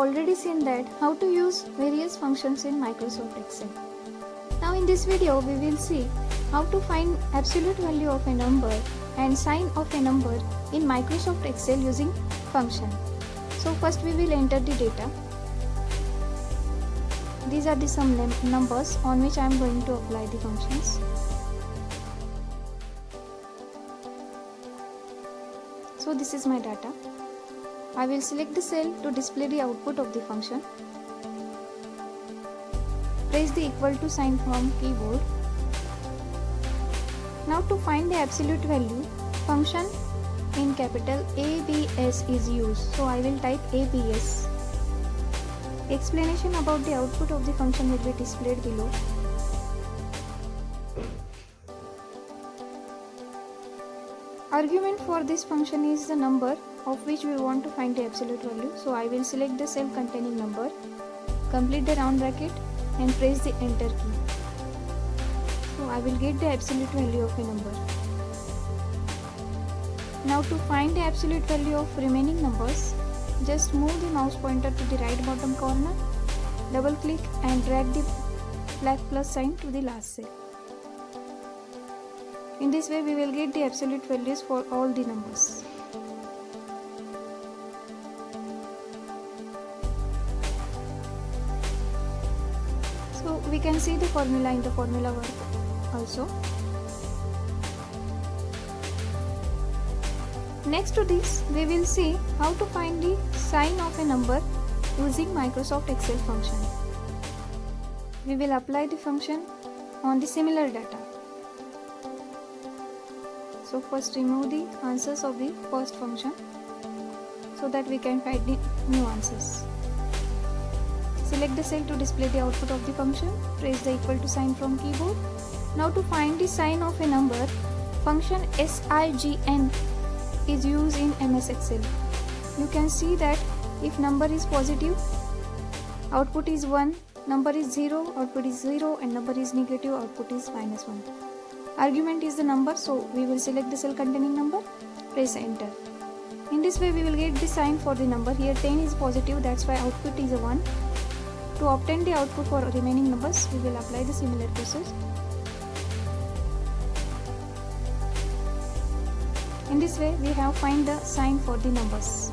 already seen that how to use various functions in Microsoft Excel. Now in this video we will see how to find absolute value of a number and sign of a number in Microsoft Excel using function. So first we will enter the data. These are the some numbers on which I am going to apply the functions. So this is my data. I will select the cell to display the output of the function. Press the equal to sign from keyboard. Now to find the absolute value, function in capital ABS is used. So I will type ABS. Explanation about the output of the function will be displayed below. Argument for this function is the number of which we want to find the absolute value. So I will select the cell containing number, complete the round bracket and press the enter key. So I will get the absolute value of a number. Now to find the absolute value of remaining numbers, just move the mouse pointer to the right bottom corner, double click and drag the black plus sign to the last cell. In this way we will get the absolute values for all the numbers. So we can see the formula in the formula work also. Next to this, we will see how to find the sign of a number using Microsoft Excel function. We will apply the function on the similar data. So first remove the answers of the first function so that we can find the new answers. Select the cell to display the output of the function. Press the equal to sign from keyboard. Now to find the sign of a number, function SIGN is used in MS Excel. You can see that if number is positive, output is 1, number is 0, output is 0 and number is negative, output is -1. Argument is the number, so we will select the cell containing number, press enter. In this way we will get the sign for the number. Here 10 is positive, that's why output is a 1. To obtain the output for remaining numbers, we will apply the similar process. In this way we have find the sign for the numbers.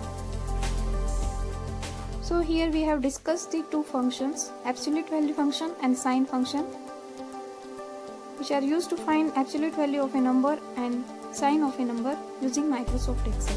So here we have discussed the two functions, absolute value function and sign function, which are used to find absolute value of a number and sign of a number using Microsoft Excel.